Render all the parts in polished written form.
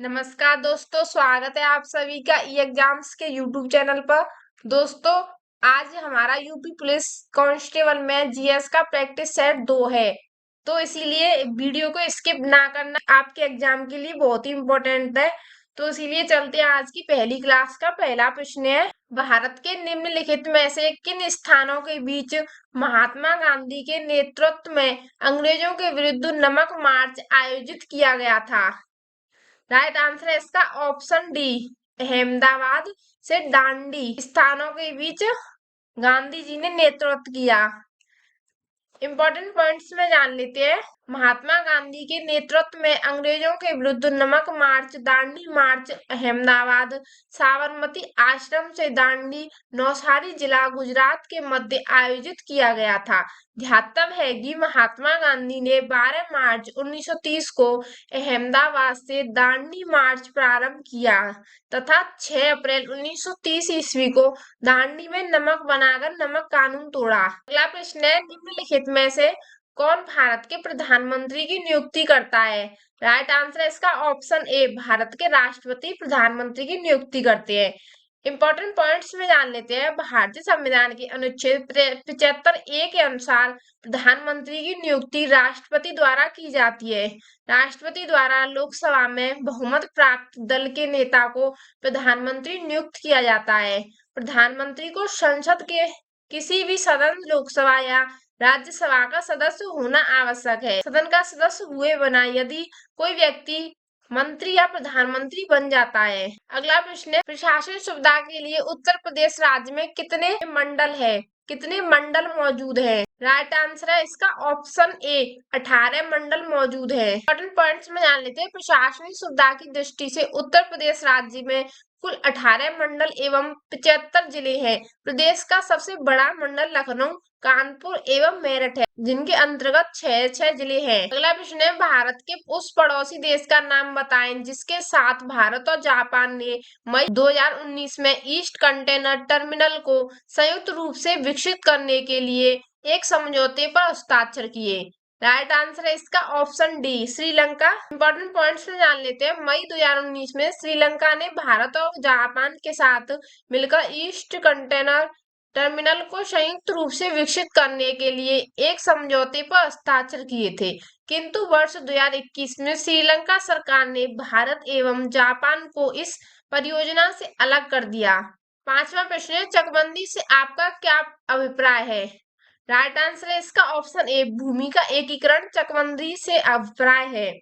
नमस्कार दोस्तों, स्वागत है आप सभी का ई एग्जाम्स के यूट्यूब चैनल पर। दोस्तों, आज हमारा यूपी पुलिस कांस्टेबल में जीएस का प्रैक्टिस सेट 2 है, तो इसीलिए वीडियो को स्किप ना करना, आपके एग्जाम के लिए बहुत ही इम्पोर्टेंट है। तो इसीलिए चलते हैं, आज की पहली क्लास का पहला प्रश्न है, भारत के निम्नलिखित में से किन स्थानों के बीच महात्मा गांधी के नेतृत्व में अंग्रेजों के विरुद्ध नमक मार्च आयोजित किया गया था। राइट आंसर है इसका ऑप्शन डी, अहमदाबाद से दांडी स्थानों के बीच गांधी जी ने नेतृत्व किया। इंपॉर्टेंट पॉइंट्स में जान लेते हैं। महात्मा गांधी के नेतृत्व में अंग्रेजों के विरुद्ध नमक मार्च, दांडी मार्च अहमदाबाद, साबरमती आश्रम से दांडी, नौसारी जिला गुजरात के मध्य आयोजित किया गया था। ध्यातव्य है कि महात्मा गांधी ने 12 मार्च 1930 को अहमदाबाद से दांडी मार्च प्रारंभ किया तथा 6 अप्रैल 1930 ईस्वी को दांडी में नमक बनाकर नमक कानून तोड़ा। अगला प्रश्न है, निम्नलिखित में से कौन भारत के प्रधानमंत्री की नियुक्ति करता है। राइट आंसर है इसका ऑप्शन ए, भारत के राष्ट्रपति प्रधानमंत्री की नियुक्ति करते हैं। इंपॉर्टेंट पॉइंट्स में जान लेते हैं। भारतीय संविधान के अनुच्छेद 75A के अनुसार प्रधानमंत्री की नियुक्ति राष्ट्रपति द्वारा की जाती है। राष्ट्रपति द्वारा लोकसभा में बहुमत प्राप्त दल के नेता को प्रधानमंत्री नियुक्त किया जाता है। प्रधानमंत्री को संसद के किसी भी सदन, लोकसभा या राज्यसभा का सदस्य होना आवश्यक है। सदन का सदस्य हुए बिना यदि कोई व्यक्ति मंत्री या प्रधानमंत्री बन जाता है। अगला प्रश्न है, प्रशासन सुविधा के लिए उत्तर प्रदेश राज्य में कितने मंडल है, कितने मंडल मौजूद है। राइट आंसर है इसका ऑप्शन ए, 18 मंडल मौजूद है। इंपॉर्टेंट पॉइंट्स में जान लेते हैं। प्रशासनिक सुविधा की दृष्टि से उत्तर प्रदेश राज्य में कुल 18 मंडल एवं 75 जिले हैं। प्रदेश का सबसे बड़ा मंडल लखनऊ, कानपुर एवं मेरठ है, जिनके अंतर्गत 6 जिले हैं। अगला प्रश्न है, भारत के उस पड़ोसी देश का नाम बताएं जिसके साथ भारत और जापान ने मई 2019 में ईस्ट कंटेनर टर्मिनल को संयुक्त रूप से विकसित करने के लिए एक समझौते पर हस्ताक्षर किए। राइट आंसर है इसका option D, Sri Lanka. Important points में जान लेते हैं। मई 2019 में श्रीलंका ने भारत और जापान के साथ मिलकर ईस्ट कंटेनर टर्मिनल को संयुक्त रूप से विकसित करने के लिए एक समझौते पर हस्ताक्षर किए थे, किंतु वर्ष 2021 में श्रीलंका सरकार ने भारत एवं जापान को इस परियोजना से अलग कर दिया। पांचवा प्रश्न है, चकबंदी से आपका क्या अभिप्राय है। राइट आंसर है इसका ऑप्शन ए, भूमि का एकीकरण चकबंदी से अभिप्राय है।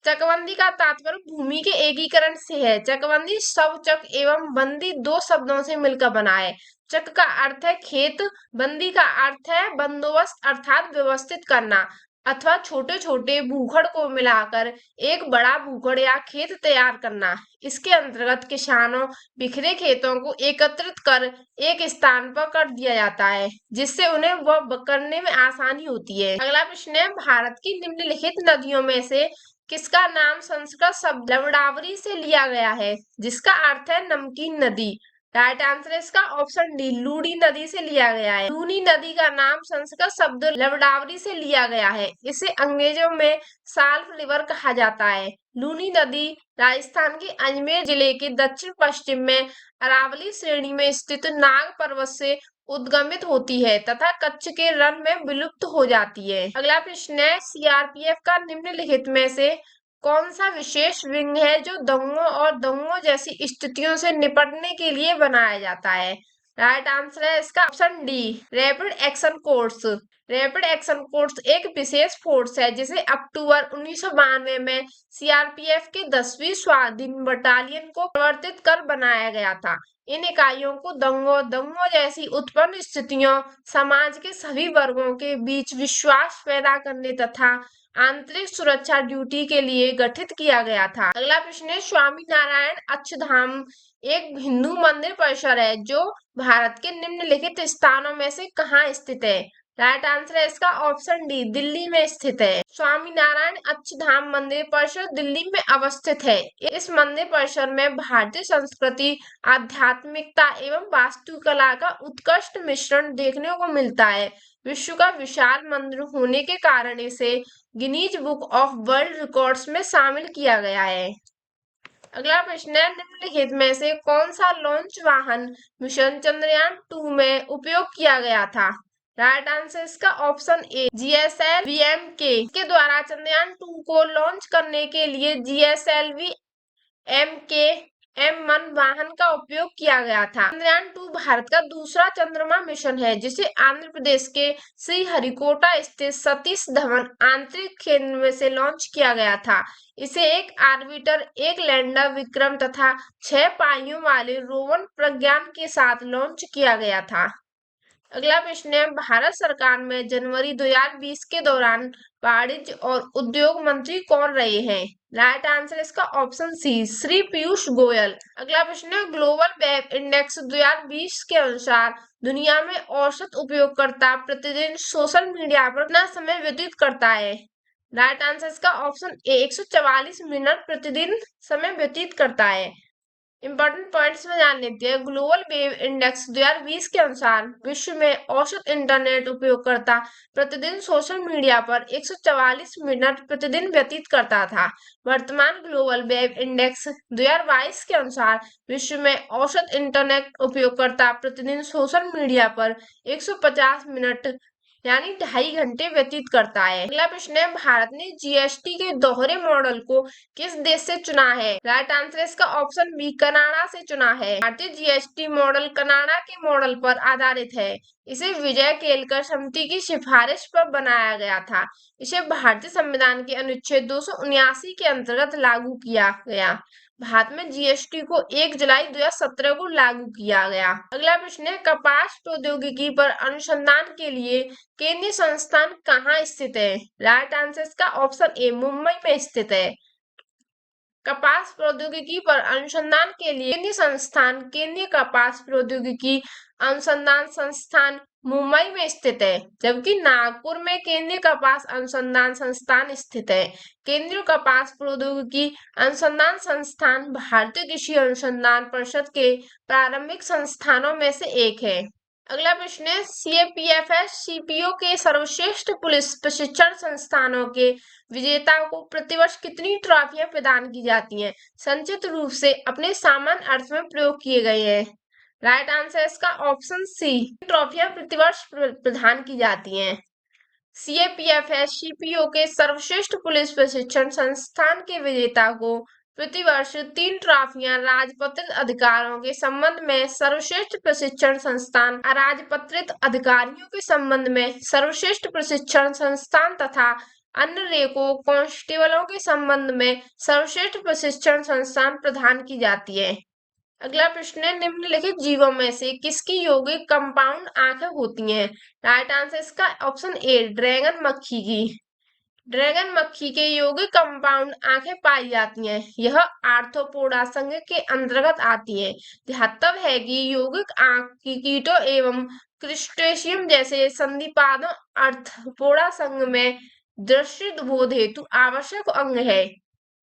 चकबंदी का तात्पर्य भूमि के एकीकरण से है। चकबंदी शव चक एवं बंदी 2 शब्दों से मिलकर बना है। चक का अर्थ है खेत, बंदी का अर्थ है बंदोबस्त अर्थात व्यवस्थित करना अथवा छोटे छोटे भूखड़ को मिलाकर एक बड़ा भूखड़ या खेत तैयार करना। इसके अंतर्गत किसानों बिखरे खेतों को एकत्रित कर एक स्थान पर कर दिया जाता है, जिससे उन्हें वह करने में आसानी होती है। अगला प्रश्न है, भारत की निम्नलिखित नदियों में से किसका नाम संस्कृत शब्द लवणावरी से लिया गया है, जिसका अर्थ है नमकीन नदी। राइट आंसर है इसका ऑप्शन डी, लूनी नदी से लिया गया है। लूनी नदी का नाम संस्कृत शब्द लवणावरी से लिया गया है। इसे अंग्रेजों में साल्फ रिवर कहा जाता है। लूनी नदी राजस्थान के अजमेर जिले के दक्षिण पश्चिम में अरावली श्रेणी में स्थित नाग पर्वत से उद्गमित होती है तथा कच्छ के रण में विलुप्त हो जाती है। अगला प्रश्न है, सीआरपीएफ का निम्नलिखित में से कौन सा विशेष विंग है जो दंगों और दंगों जैसी स्थितियों से निपटने के लिए बनाया जाता है। राइट आंसर है इसका option D, rapid action force. Rapid action force एक विशेष फोर्स है जिसे अक्टूबर 1992 में सीआरपीएफ के 10वीं स्वाधीन बटालियन को परिवर्तित कर बनाया गया था। इन इकाइयों को दंगों जैसी उत्पन्न स्थितियों, समाज के सभी वर्गों के बीच विश्वास पैदा करने तथा आंतरिक सुरक्षा ड्यूटी के लिए गठित किया गया था। अगला प्रश्न है, स्वामी नारायण अक्षरधाम एक हिंदू मंदिर परिसर है जो भारत के निम्नलिखित स्थानों में से कहाँ स्थित है। राइट आंसर है इसका ऑप्शन डी, दिल्ली में स्थित है। स्वामी नारायण अक्षरधाम मंदिर परिसर दिल्ली में अवस्थित है। इस मंदिर परिसर में भारतीय संस्कृति, आध्यात्मिकता एवं वास्तुकला का उत्कृष्ट मिश्रण देखने को मिलता है। विश्व का विशाल मंदिर होने के कारण इसे Guinness book of world records में शामिल किया गया है। अगला प्रश्न है, निम्नलिखित में से कौन सा लॉन्च वाहन मिशन चंद्रयान 2 में उपयोग किया गया था? राइट आंसर इसका ऑप्शन ए GSLV-M के द्वारा चंद्रयान 2 को लॉन्च करने के लिए GSLV-M M1 वाहन का उपयोग किया गया था। चंद्रयान 2 भारत का दूसरा चंद्रमा मिशन है, जिसे आंध्र प्रदेश के श्रीहरिकोटा स्थित सतीश धवन आंतरिक केंद्र में से लॉन्च किया गया था। इसे एक ऑर्बिटर, एक लैंडर विक्रम तथा 6 पाइयों वाले रोवर प्रज्ञान के साथ लॉन्च किया गया था। अगला प्रश्न है, भारत सरकार में जनवरी 2020 के दौरान वाणिज्य और उद्योग मंत्री कौन रहे हैं? राइट आंसर इसका ऑप्शन सी श्री पीयूष गोयल। अगला प्रश्न है, ग्लोबल वेब इंडेक्स 2020 के अनुसार दुनिया में औसत उपयोगकर्ता प्रतिदिन सोशल मीडिया पर कितना समय व्यतीत करता है? राइट आंसर इसका ऑप्शन ए 144 मिनट प्रतिदिन समय व्यतीत करता है। इंपॉर्टेंट पॉइंट्स में जान लेते हैं। ग्लोबल वेव इंडेक्स 2020 के अनुसार विश्व में औसत इंटरनेट उपयोगकर्ता प्रतिदिन सोशल मीडिया पर 144 मिनट प्रतिदिन व्यतीत करता था। वर्तमान ग्लोबल वेव इंडेक्स 2022 के अनुसार विश्व में औसत इंटरनेट उपयोगकर्ता प्रतिदिन सोशल मीडिया पर 150 मिनट यानी 2.5 घंटे व्यतीत करता है। अगला प्रश्न है, भारत ने GST के दोहरे मॉडल को किस देश से चुना है? राइट आंसर इसका ऑप्शन बी कनाडा से चुना है। भारतीय GST मॉडल कनाडा के मॉडल पर आधारित है। इसे विजय केलकर समिति की सिफारिश पर बनाया गया था। इसे भारतीय संविधान के अनुच्छेद 279 के अंतर्गत लागू किया गया। भारत में GST को 1 जुलाई 2017 को लागू किया गया। अगला प्रश्न है, कपास प्रौद्योगिकी पर अनुसंधान के लिए केंद्रीय संस्थान कहाँ स्थित है? राइट आंसर इसका ऑप्शन ए मुंबई में स्थित है। कपास प्रौद्योगिकी पर अनुसंधान के लिए केंद्रीय संस्थान केंद्रीय कपास प्रौद्योगिकी अनुसंधान संस्थान मुंबई में स्थित है, जबकि नागपुर में केंद्रीय कपास अनुसंधान संस्थान स्थित है। केंद्रीय कपास प्रौद्योगिकी अनुसंधान संस्थान भारतीय कृषि अनुसंधान परिषद के प्रारंभिक संस्थानों में से एक है। अगला प्रश्न है, CAPFS CPO के सर्वश्रेष्ठ पुलिस प्रशिक्षण संस्थानों के विजेताओं को प्रतिवर्ष कितनी ट्रॉफियां प्रदान की जाती हैं? संक्षिप्त रूप से अपने सामान्य अर्थ में प्रयोग किए गए हैं। राइट आंसर इसका ऑप्शन सी ट्रॉफियां प्रतिवर्ष प्रदान की जाती हैं। CAPFS CPO के सर्वश्रेष्ठ पुलिस प्रशिक्षण संस्थान के विजेता को प्रतिवर्ष 3 ट्रॉफियां राजपत्रित अधिकारियों के संबंध में सर्वश्रेष्ठ प्रशिक्षण संस्थान, अराजपत्रित अधिकारियों के संबंध में सर्वश्रेष्ठ प्रशिक्षण संस्थान तथा अन्य रेको कांस्टेबलों के संबंध में सर्वश्रेष्ठ प्रशिक्षण संस्थान प्रदान की जाती है। अगला प्रश्न है, निम्नलिखित जीवों में से किसकी यौगिक कंपाउंड आंखें होती हैं? राइट आंसर इसका ऑप्शन ए ड्रैगन मक्खी की। ड्रैगन मक्खी के यौगिक कंपाउंड आंखें पाई जाती हैं। यह आर्थ्रोपोडा संघ के अंतर्गत आती है। ध्यातव्य है कि यौगिक आंख की कीटों एवं क्रिस्टेशियम जैसे संधिपादों आर्थ्रोपोडा संघ में दृष्टि बोध हेतु आवश्यक अंग है।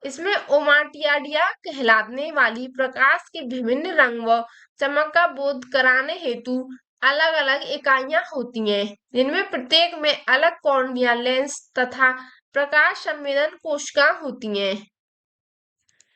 इसमें ओमाटियाडिया कहलाने वाली प्रकाश के विभिन्न रंग व चमक का बोध कराने हेतु अलग अलग इकाइयां होती हैं, जिनमें प्रत्येक में अलग कॉर्निया लेंस तथा प्रकाश संवेदन कोशिकाएं होती हैं।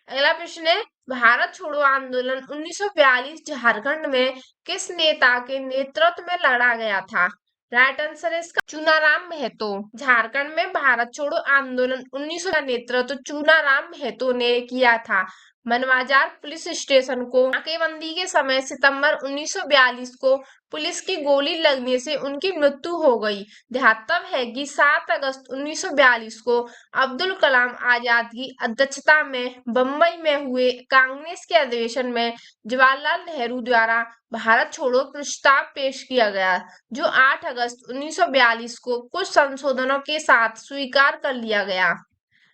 अगला प्रश्न है, भारत छोड़ो आंदोलन 1942 झारखंड में किस नेता के नेतृत्व में लड़ा गया था? राइट आंसर है इसका चूनाराम महतो। झारखंड में भारत छोड़ो आंदोलन 1900 का नेतृत्व चूनाराम महतो ने किया था। मनवाजार पुलिस स्टेशन को नाकेबंदी के समय सितंबर 1942 को पुलिस की गोली लगने से उनकी मृत्यु हो गई। ध्यातव्य है कि 7 अगस्त 1942 को अब्दुल कलाम आजाद की अध्यक्षता में बम्बई में हुए कांग्रेस के अधिवेशन में जवाहरलाल नेहरू द्वारा भारत छोड़ो प्रस्ताव पेश किया गया, जो 8 अगस्त 1942 को कुछ संशोधनों के साथ स्वीकार कर लिया गया।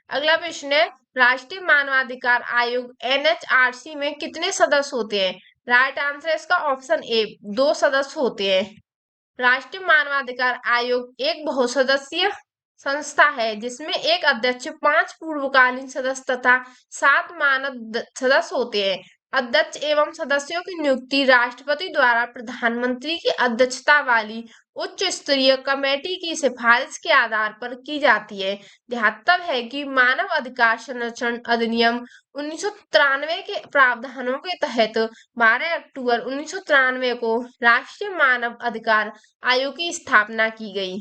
अगला प्रश्न है, राष्ट्रीय मानवाधिकार आयोग NHRC में कितने सदस्य होते हैं? राइट आंसर इसका ऑप्शन ए 2 सदस्य होते हैं। राष्ट्रीय मानवाधिकार आयोग एक बहुसदस्यीय संस्था है, जिसमें एक अध्यक्ष, 5 पूर्वकालीन सदस्य तथा 7 मानद सदस्य होते हैं। अध्यक्ष एवं सदस्यों की नियुक्ति राष्ट्रपति द्वारा प्रधानमंत्री की अध्यक्षता वाली उच्च स्तरीय कमेटी की सिफारिश के आधार पर की जाती है। ध्यातव्य है कि मानव अधिकार संरक्षण अधिनियम 1993 के प्रावधानों के तहत 12 अक्टूबर 1993 को राष्ट्रीय मानव अधिकार आयोग की स्थापना की गई।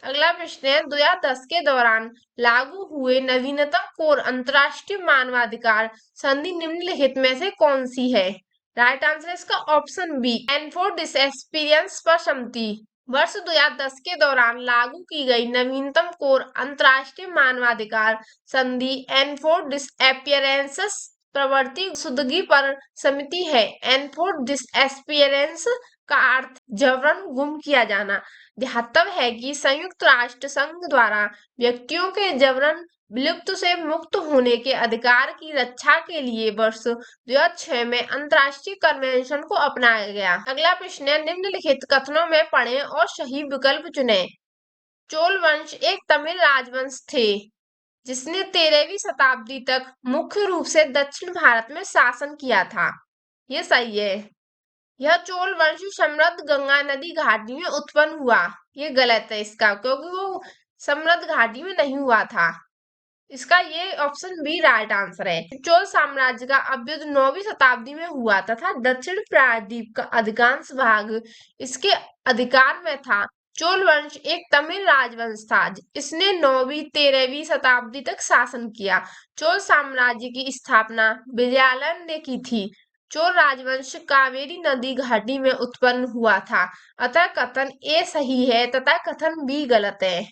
अगला प्रश्न है 2010 के दौरान लागू हुए नवीनतम कोर अंतर्राष्ट्रीय मानवाधिकार संधि निम्नलिखित में से कौन सी है? राइट आंसर इसका ऑप्शन बी एंड फॉर डिसएक्सपीरियंस पर सम्मति। वर्ष 2010 के दौरान लागू की गई नवीनतम कोर अंतर्राष्ट्रीय मानवाधिकार संधि एंड फॉर डिसअपियरेंसेस प्रवृत्ति सुदगी पर समिति है। एंड फॉर डिसअपियरेंस का अर्थ जबरन गुम किया जाना। ध्यातव्य है कि संयुक्त राष्ट्र संघ द्वारा व्यक्तियों के जबरन विलुप्त से मुक्त होने के अधिकार की रक्षा के लिए वर्ष 2006 में अंतर्राष्ट्रीय कन्वेंशन को अपनाया गया। अगला प्रश्न है निम्नलिखित कथनों में पढ़ें और सही विकल्प चुनें। चोल वंश एक तमिल राजवंश थे जिसने 13वीं शताब्दी तक मुख्य रूप से दक्षिण भारत में शासन किया था। ये सही है। यह चोल वंश समृद्ध गंगा नदी घाटी में उत्पन्न हुआ। ये गलत है इसका, क्योंकि वो समृद्ध घाटी में नहीं हुआ था। इसका ये ऑप्शन बी राइट आंसर है। चोल साम्राज्य का अभ्युदय 9वीं शताब्दी में हुआ तथा दक्षिण प्रायद्वीप का अधिकांश भाग इसके अधिकार में था। चोल वंश एक तमिल राजवंश था। इसने 9वीं 13वीं शताब्दी तक शासन किया। चोल साम्राज्य की स्थापना विजयालय ने की थी। चोल राजवंश कावेरी नदी घाटी में उत्पन्न हुआ था। अतः कथन ए सही है तथा कथन बी गलत है।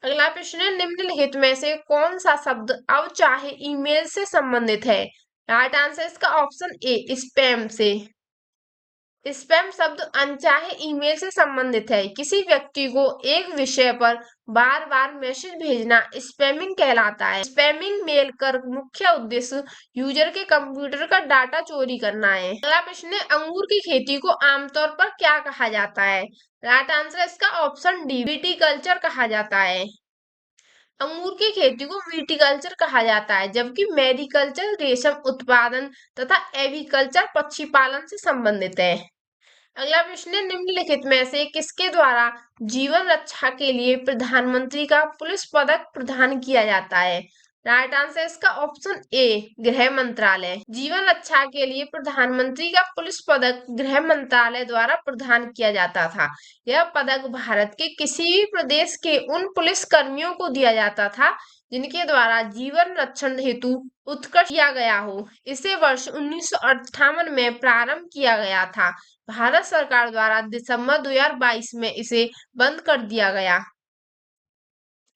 अगला प्रश्न है निम्नलिखित में से कौन सा शब्द अब चाहे ईमेल से संबंधित है? राइट आंसर इसका ऑप्शन ए स्पैम से। स्पैम शब्द अनचाहे ईमेल से संबंधित है। किसी व्यक्ति को एक विषय पर बार बार मैसेज भेजना स्पैमिंग कहलाता है। स्पैमिंग मेल कर मुख्य उद्देश्य यूजर के कंप्यूटर का डाटा चोरी करना है। अगला प्रश्न है अंगूर की खेती को आमतौर पर क्या कहा जाता है? राइट आंसर इसका ऑप्शन डी विटीकल्चर कहा जाता है। अंगूर की खेती को विटीकल्चर कहा जाता है, जबकि मैरीकल्चर रेशम उत्पादन तथा एविकल्चर पक्षी पालन से संबंधित है। अगला प्रश्न है निम्नलिखित में से किसके द्वारा जीवन रक्षा के लिए प्रधानमंत्री का पुलिस पदक प्रदान किया जाता है? राइट आंसर इसका ऑप्शन ए गृह मंत्रालय। जीवन रक्षा के लिए प्रधानमंत्री का पुलिस पदक गृह मंत्रालय द्वारा प्रदान किया जाता था। यह पदक भारत के किसी भी प्रदेश के उन पुलिस कर्मियों को दिया जाता था जिनके द्वारा जीवन रक्षण हेतु उत्कर्ष किया गया हो। इसे वर्ष 1958 में प्रारंभ किया गया था। भारत सरकार द्वारा दिसंबर 2022 में इसे बंद कर दिया गया।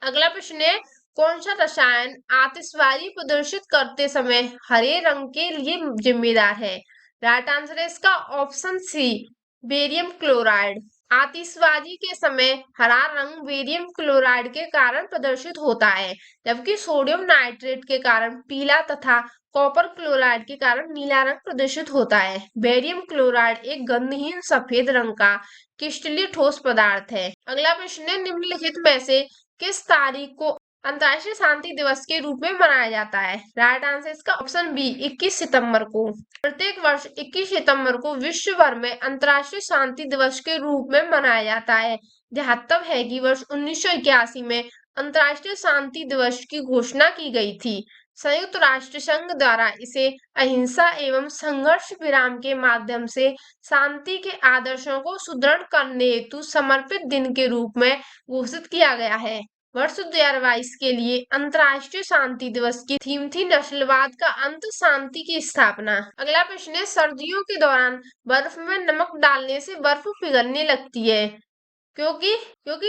अगला प्रश्न है कौन सा रसायन आतिशबाजी प्रदर्शित करते समय हरे रंग के लिए जिम्मेदार है? राइट आंसर है इसका ऑप्शन सी बेरियम क्लोराइड। आतिशबाजी के समय हरा रंग बेरियम क्लोराइड के कारण प्रदर्शित होता है, जबकि सोडियम नाइट्रेट के कारण पीला तथा कॉपर क्लोराइड के कारण नीला रंग प्रदर्शित होता है। बेरियम क्लोराइड एक गंधहीन सफेद रंग का क्रिस्टलीय ठोस पदार्थ है। अगला प्रश्न है निम्नलिखित में से किस तारीख को अंतर्राष्ट्रीय शांति दिवस के रूप में मनाया जाता है? राइट आंसर इसका ऑप्शन बी 21 सितंबर को। प्रत्येक वर्ष 21 सितंबर को विश्व भर में अंतर्राष्ट्रीय शांति दिवस के रूप में मनाया जाता है। ध्यातव्य है कि वर्ष 1981 में अंतर्राष्ट्रीय शांति दिवस की घोषणा की गई थी। संयुक्त राष्ट्र संघ द्वारा इसे अहिंसा एवं संघर्ष विराम के माध्यम से शांति के आदर्शों को सुदृढ़ करने हेतु समर्पित दिन के रूप में घोषित किया गया है। वर्ष 2022 के लिए अंतर्राष्ट्रीय शांति दिवस की थीम थी नस्लवाद का अंत, शांति की स्थापना। अगला प्रश्न है सर्दियों के दौरान बर्फ में नमक डालने से बर्फ पिघलने लगती है क्योंकि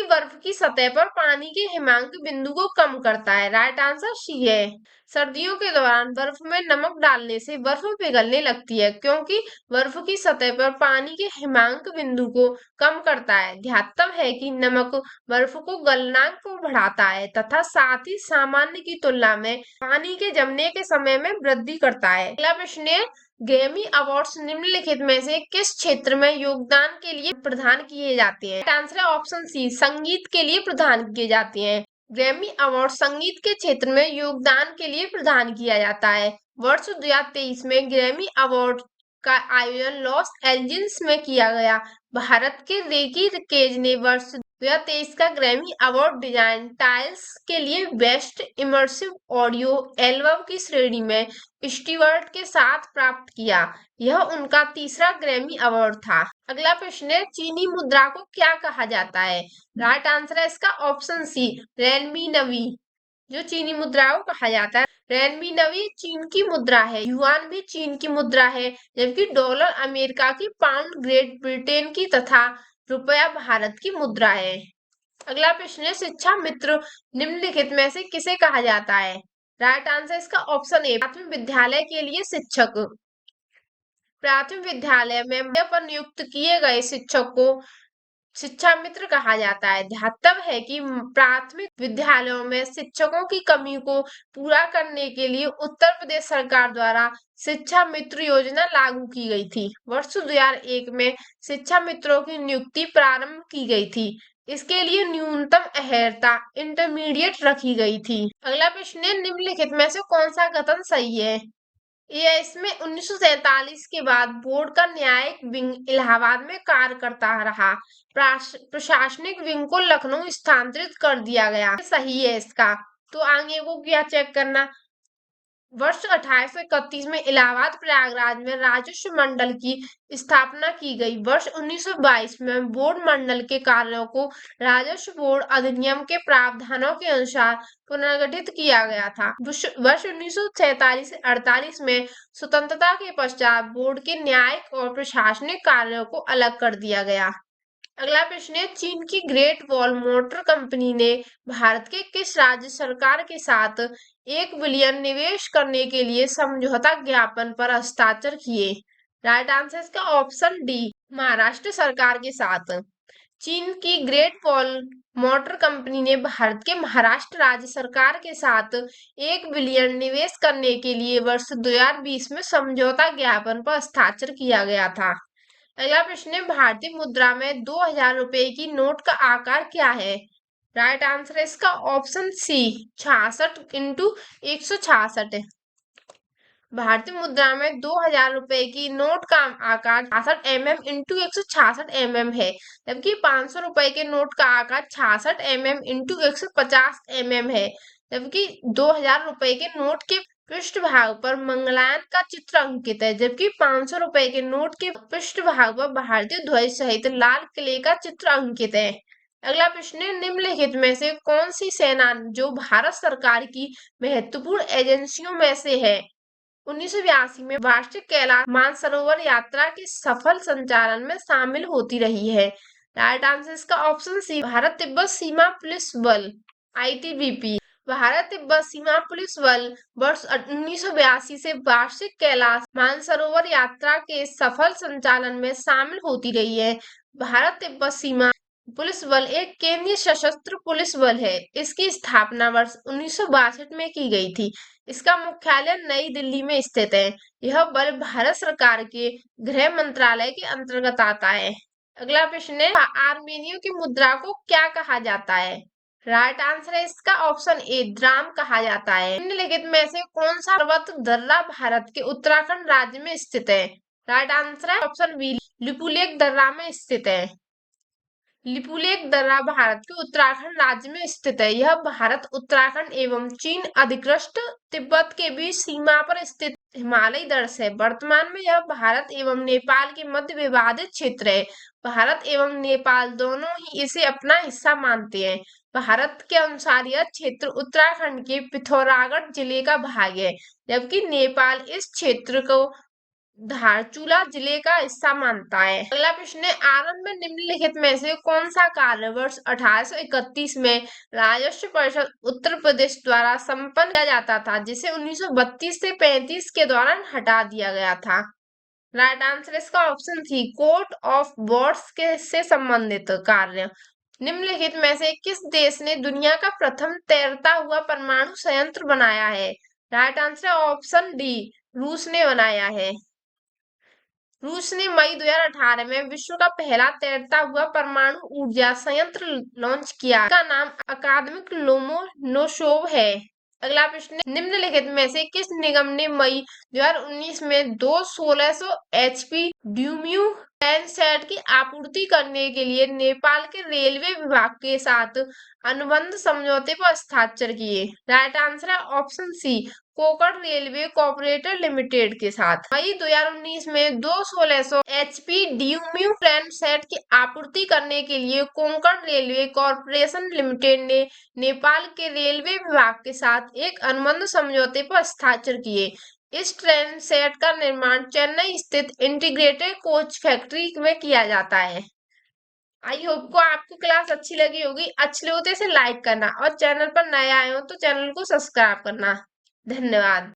बर्फ की सतह पर पानी के हिमांक बिंदु को कम करता है। राइट आंसर सी है। सर्दियों के दौरान बर्फ में नमक डालने से बर्फ पिघलने लगती है क्योंकि बर्फ की सतह पर पानी के हिमांक बिंदु को कम करता है। ध्यातव्य है कि नमक बर्फ को गलनांक को बढ़ाता है तथा साथ ही सामान्य की तुलना में पानी के जमने के समय में वृद्धि करता है। अगला प्रश्न है ग्रैमी अवार्ड्स निम्नलिखित में से किस क्षेत्र में योगदान के लिए प्रदान किए जाते हैं? आंसर है ऑप्शन सी संगीत के लिए प्रदान किए जाते हैं। ग्रैमी अवार्ड संगीत के क्षेत्र में योगदान के लिए प्रदान किया जाता है। वर्ष 2023 में ग्रैमी अवार्ड का आयोजन लॉस एंजिल्स में किया गया। भारत के रेकी केज ने वर्ष 2023 का ग्रैमी अवार्ड डिजाइन टाइल्स के लिए बेस्ट इमर्सिव ऑडियो एल्बम की श्रेणी में स्टीवर्ट के साथ प्राप्त किया। यह उनका तीसरा ग्रैमी अवार्ड था। अगला प्रश्न है, चीनी मुद्रा को क्या कहा जाता है? राइट आंसर है इसका ऑप्शन सी, रेनमी नवी। जो चीनी मुद्रा को कहा जाता है रेनमी नवी चीन की मुद्रा है। युआन भी चीन की मुद्रा है, जबकि डॉलर अमेरिका की, पाउंड ग्रेट ब्रिटेन की तथा रुपया भारत की मुद्रा है। अगला प्रश्न है, शिक्षा मित्र निम्नलिखित में से किसे कहा जाता है? राइट आंसर इसका ऑप्शन ए, प्राथमिक विद्यालय के लिए शिक्षक। प्राथमिक विद्यालय में पर नियुक्त किए गए शिक्षक को शिक्षा मित्र कहा जाता है। ध्यातव्य है कि प्राथमिक विद्यालयों में शिक्षकों की कमी को पूरा करने के लिए उत्तर प्रदेश सरकार द्वारा शिक्षा मित्र योजना लागू की गई थी। वर्ष 2001 में शिक्षा मित्रों की नियुक्ति प्रारंभ की गई थी। इसके लिए न्यूनतम अहर्ता इंटरमीडिएट रखी गई थी। अगला प्रश्न है, निम्नलिखित में से कौन सा कथन सही है? ये इसमें 1947 के बाद बोर्ड का न्यायिक विंग इलाहाबाद में कार्य करता रहा। प्रशासनिक विंग को लखनऊ स्थानांतरित कर दिया गया। सही है इसका। तो आगे को क्या चेक करना? वर्ष 1831 में इलाहाबाद प्रयागराज में राजस्व मंडल की स्थापना की गई। वर्ष 1922 में बोर्ड मंडल के कार्यों को राजस्व बोर्ड अधिनियम के प्रावधानों के अनुसार पुनर्गठित किया गया था। वर्ष 1947 से 48 में स्वतंत्रता के पश्चात बोर्ड के न्यायिक और प्रशासनिक कार्यों को अलग कर दिया गया। अगला प्रश्न है, चीन की ग्रेट वॉल मोटर कंपनी ने भारत के किस राज्य सरकार के साथ 1 बिलियन निवेश करने के लिए समझौता ज्ञापन पर हस्ताक्षर किए? राइट आंसर इसका ऑप्शन डी, महाराष्ट्र सरकार के साथ। चीन की ग्रेट वॉल मोटर कंपनी ने भारत के महाराष्ट्र राज्य सरकार के साथ 1 बिलियन निवेश करने के लिए वर्ष 2020 में समझौता ज्ञापन पर हस्ताक्षर किया गया था। अगला प्रश्न है, भारतीय मुद्रा में 2000 रुपए की नोट का आकार क्या है? राइट आंसर है इसका ऑप्शन सी, 66 इंटू 166। भारतीय मुद्रा में 2000 रुपए की नोट का आकार 66 mm इंटू 166 mm है, जबकि 500 रुपए के नोट का आकार 66 mm इंटू 150 mm है। जबकि 2000 रुपए के नोट के पृष्ठभाग पर मंगलायन का चित्र अंकित है, जबकि 500 रुपए के नोट के पृष्ठभाग पर भारतीय ध्वज सहित लाल किले का चित्र अंकित है। अगला प्रश्न है, निम्नलिखित में से कौन सी सेना जो भारत सरकार की महत्वपूर्ण एजेंसियों में से है 1982 में वार्षिक कैलाश मानसरोवर यात्रा के सफल संचालन में शामिल होती रही है? राइट आंसर इसका ऑप्शन सी, भारत तिब्बत सीमा पुलिस बल, ITBP। भारत तिब्बत सीमा पुलिस बल वर्ष 1982 से वार्षिक कैलाश मानसरोवर यात्रा के सफल संचालन में शामिल होती रही है। भारत तिब्बत सीमा पुलिस बल एक केंद्रीय सशस्त्र पुलिस बल है। इसकी स्थापना वर्ष 1962 में की गई थी। इसका मुख्यालय नई दिल्ली में स्थित है। यह बल भारत सरकार के गृह मंत्रालय के अंतर्गत आता है। अगला प्रश्न है, आर्मेनियों की मुद्रा को क्या कहा जाता है? राइट आंसर है इसका ऑप्शन ए, द्राम कहा जाता है। निम्नलिखित में से कौन सा पर्वत दर्रा भारत के उत्तराखंड राज्य में स्थित है? राइट आंसर है ऑप्शन बी, लिपुलेख दर्रा में स्थित है। लिपुलेख दर्रा भारत के उत्तराखंड राज्य में स्थित है। यह भारत, उत्तराखंड एवं चीन अधिकृत तिब्बत के बीच सीमा पर स्थित हिमालयी दर्श है। वर्तमान में यह भारत एवं नेपाल के मध्य विवादित क्षेत्र है। भारत एवं नेपाल दोनों ही इसे अपना हिस्सा मानते हैं। भारत के अनुसार यह क्षेत्र उत्तराखंड के पिथौरागढ़ जिले का भाग है, जबकि नेपाल इस क्षेत्र को धारचूला जिले का हिस्सा मानता है। अगला प्रश्न है, आरंभ में निम्नलिखित में से कौन सा कार्य वर्ष 1831 में राजस्व परिषद उत्तर प्रदेश द्वारा संपन्न किया जाता था, जिसे 1932 से 35 के दौरान हटा दिया गया था? राइट आंसर इसका ऑप्शन थी, कोर्ट ऑफ बोर्ड्स के से संबंधित कार्य। निम्नलिखित में से किस देश ने दुनिया का प्रथम तैरता हुआ परमाणु संयंत्र बनाया है? राइट आंसर ऑप्शन डी, रूस ने बनाया है। रूस ने मई 2018 में विश्व का पहला तैरता हुआ परमाणु ऊर्जा संयंत्र लॉन्च किया। इसका नाम अकादमिक लोमोनोसोव है। अगला प्रश्न, निम्नलिखित में से किस निगम ने मई 2019 में दो 1600 HP ड्यूम्यू ट्रेन सेट की आपूर्ति करने के लिए नेपाल के रेलवे विभाग के साथ अनुबंध समझौते पर हस्ताक्षर किए। राइट आंसर है option C, Konkan railway corporation limited के साथ। मई 2019 में दो 1600 HP ड्यूम्यू ट्रेन सेट की आपूर्ति करने के लिए कोंकण रेलवे कॉर्पोरेशन लिमिटेड ने नेपाल के रेलवे विभाग के साथ एक अनुबंध समझौते पर हस्ताक्षर किए। इस ट्रेन सेट का निर्माण चेन्नई स्थित इंटीग्रेटेड कोच फैक्ट्री में किया जाता है। आई होप को आपको क्लास अच्छी लगी होगी। अच्छी लगी तो इसे लाइक करना और चैनल पर नए आए हो तो चैनल को सब्सक्राइब करना। धन्यवाद।